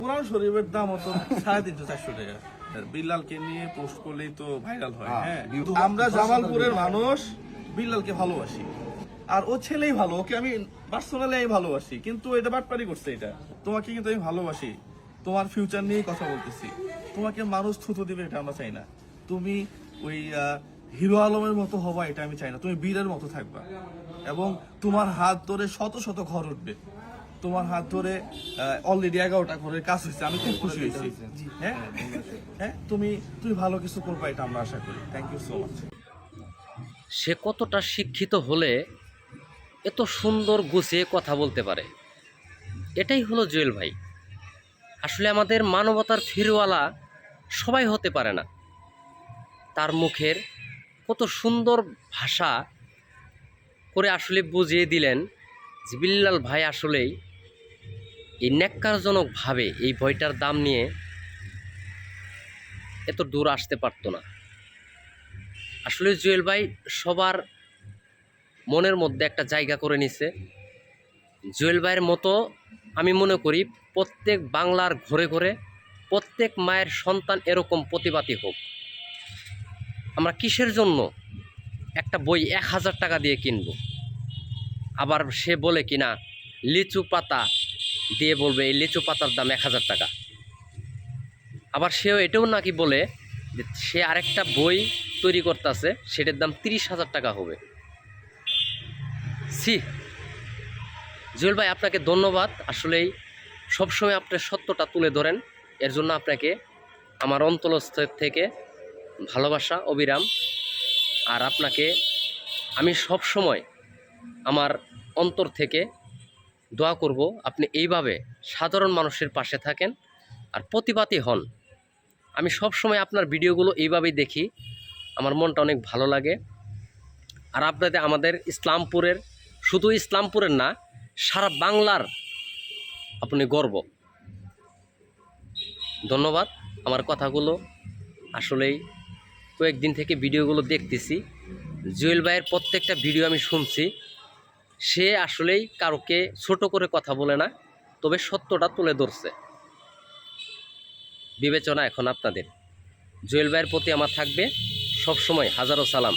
কোরআন শরীফের দাম হতো 350-400 টাকা। বিল্লালকে নিয়ে পোস্ট করলেই তো ভাইরাল হয়। হ্যাঁ, আমরা জামালপুরের মানুষ বিল্লালকে ভালোবাসি, আর ও ছেলেই ভালো, ওকে আমি পার্সোনালি আমি ভালোবাসি, কিন্তু এটা বাটপারি করছে। এটা তোমাকে কিন্তু আমি ভালোবাসি, তোমার ফিউচার নিয়েই কথা বলতেছি। তোমাকে মানুষ থুতু দিবে এটা আমরা চাই না। তুমি ওই হিরো আলমের মতো হবা এটা আমি চাই না। তুমি বীরের মতো থাকবা, এবং তোমার হাত ধরে শত শত ঘর উঠবে। তোমার হাত ধরে অলরেডি 11টা ঘরের কাজ হয়েছে, আমি খুব খুশি হয়েছি। হ্যাঁ হ্যাঁ, তুমি ভালো কিছু করবা এটা আমরা আশা করি। Thank you so much. সে কতটা শিক্ষিত হলে এত সুন্দর গুছিয়ে কথা বলতে পারে, এটাই হলো জুয়েল ভাই। আসলে আমাদের মানবতার ফিরওয়ালা সবাই হতে পারে না। তার মুখের কত সুন্দর ভাষা করে আসলে বুঝিয়ে দিলেন যে বিল্লাল ভাই আসলেই এই ন্যাক্কারজনকভাবে এই বইটার দাম নিয়ে এত দূর আসতে পারতো না। আসলে জুয়েল ভাই সবার মনের মধ্যে একটা জায়গা করে নিছে। জুয়েল ভাইয়ের মতো আমি মনে করি প্রত্যেক বাংলার ঘরে ঘরে প্রত্যেক মায়ের সন্তান এরকম প্রতিবাদী হোক। আমরা কিসের জন্য একটা বই 1000 টাকা দিয়ে কিনব? আবার সে বলে কিনা লিচু পাতা দিয়ে বলবে এই লিচু পাতার দাম 1000 টাকা। আবার সেও এটাও নাকি বলে যে সে আরেকটা বই তৈরি করতেছে, সেটার দাম 30,000 টাকা হবে। সি জুয়েল ভাই, আপনাকে ধন্যবাদ। আসলেই সবসময় আপনি সত্যটা তুলে ধরেন, এর জন্য আপনাকে আমার অন্তরস্থ থেকে ভালোবাসা অবিরাম। আর আপনাকে আমি সব সময় আমার অন্তর থেকে দোয়া করব আপনি এইভাবে সাধারণ মানুষের পাশে থাকেন আর প্রতিবাদী হন। আমি সব সময় আপনার ভিডিওগুলো এইভাবেই দেখি, আমার মনটা অনেক ভালো লাগে। আর আপনাদের আমাদের ইসলামপুরের, শুধু ইসলামপুরের না, সারা বাংলার আপনি গর্ব। ধন্যবাদ। আমার কথাগুলো আসলেই কয়েকদিন থেকে ভিডিওগুলো দেখতেছি, জুয়েল ভাইয়ের প্রত্যেকটা ভিডিও আমি শুনছি। সে আসলেই কারোকে ছোট করে কথা বলে না, তবে সত্যটা তুলে ধরছে। বিবেচনা এখন আপনাদের। জুয়েল ভাইয়ের প্রতি আমার থাকবে সবসময় হাজারো সালাম।